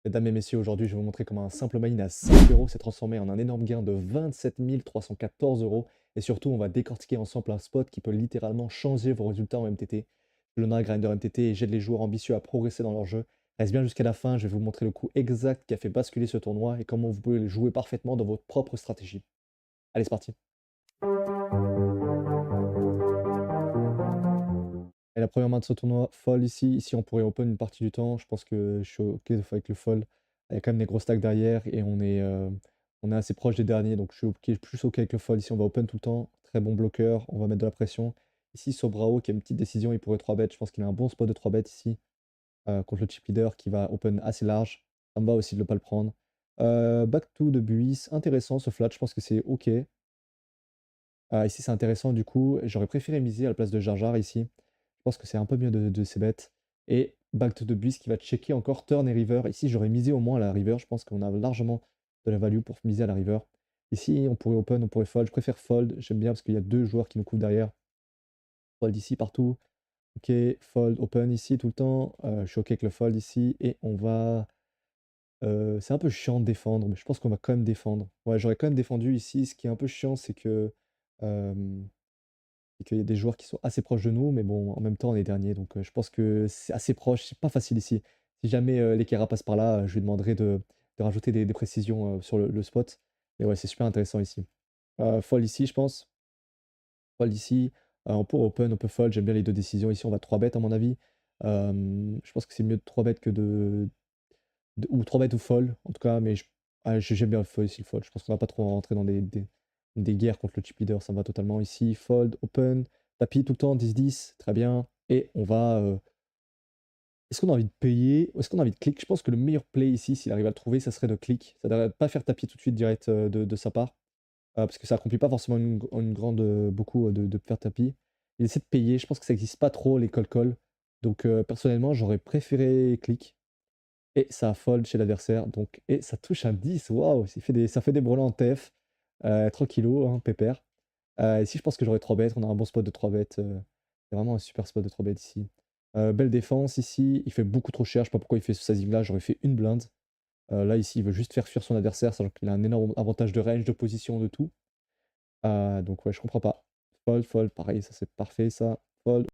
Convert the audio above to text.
Mesdames et messieurs, aujourd'hui, je vais vous montrer comment un simple buy-in à 5 euros s'est transformé en un énorme gain de 27 314 euros. Et surtout, on va décortiquer ensemble un spot qui peut littéralement changer vos résultats en MTT. Le Luna Grinder MTT et j'aide les joueurs ambitieux à progresser dans leur jeu. Reste bien jusqu'à la fin, je vais vous montrer le coup exact qui a fait basculer ce tournoi et comment vous pouvez le jouer parfaitement dans votre propre stratégie. Allez, c'est parti. Et la première main de ce tournoi, fold ici. Ici, on pourrait open une partie du temps. Je pense que je suis OK avec le fold. Il y a quand même des gros stacks derrière et on est assez proche des derniers. Donc, je suis plus OK avec le fold. Ici, on va open tout le temps. Très bon bloqueur. On va mettre de la pression. Ici, Sobrao, qui a une petite décision, il pourrait 3 bet. Je pense qu'il a un bon spot de 3 bet ici contre le chip leader qui va open assez large. Ça me va aussi de ne pas le prendre. Back to de Buis. Intéressant ce flat. Je pense que c'est OK. Ici, c'est intéressant du coup. J'aurais préféré miser à la place de Jar Jar ici. Je pense que c'est un peu mieux de ces bêtes. Et back to the bus qui va checker encore turn et river. Ici, j'aurais misé au moins à la river. Je pense qu'on a largement de la value pour miser à la river. Ici, on pourrait open, on pourrait fold. Je préfère fold. J'aime bien parce qu'il y a deux joueurs qui nous couvrent derrière. Fold ici partout. Ok, fold, open ici tout le temps. Je suis ok avec le fold ici. Et on va. C'est un peu chiant de défendre, mais je pense qu'on va quand même défendre. Ouais, j'aurais quand même défendu ici. Ce qui est un peu chiant, c'est que. euh, et qu'il y a des joueurs qui sont assez proches de nous, mais bon, en même temps, on est dernier, donc je pense que c'est assez proche. C'est pas facile ici. Si jamais, l'Ekera passe par là, je lui demanderai de rajouter des précisions, sur le spot. Mais ouais, c'est super intéressant ici. Fold ici, je pense. Fold ici. On peut open, on peut fold. J'aime bien les 2 décisions. Ici, on va 3 bet à mon avis. Je pense que c'est mieux de 3 bet que ou 3 bet ou fold, en tout cas, mais j'aime bien le fold ici, le fold. Je pense qu'on va pas trop rentrer dans des guerres contre le chip leader, ça me va totalement ici. Fold, open, tapis tout le temps, 10-10, très bien. Et on va. Est-ce qu'on a envie de payer ou est-ce qu'on a envie de click? Je pense que le meilleur play ici, s'il arrive à le trouver, ça serait de click. Ça devrait pas faire tapis tout de suite direct de sa part. Parce que ça accomplit pas forcément une grande, beaucoup de faire tapis. Il essaie de payer, je pense que ça existe pas trop les call call. Donc personnellement, j'aurais préféré click. Et ça fold chez l'adversaire, donc et ça touche un 10, waouh! Ça fait des brelans en TF, tranquillou, hein, pépère. Ici, je pense que j'aurais 3 bêtes, on a un bon spot de 3 bêtes, c'est vraiment un super spot de 3 bêtes ici. Belle défense ici, il fait beaucoup trop cher, je sais pas pourquoi il fait ce sizing là, j'aurais fait une blinde. Là, ici, il veut juste faire fuir son adversaire, sachant qu'il a un énorme avantage de range, de position, de tout. Donc ouais, je comprends pas. Fold, fold, pareil, ça c'est parfait ça. Fold.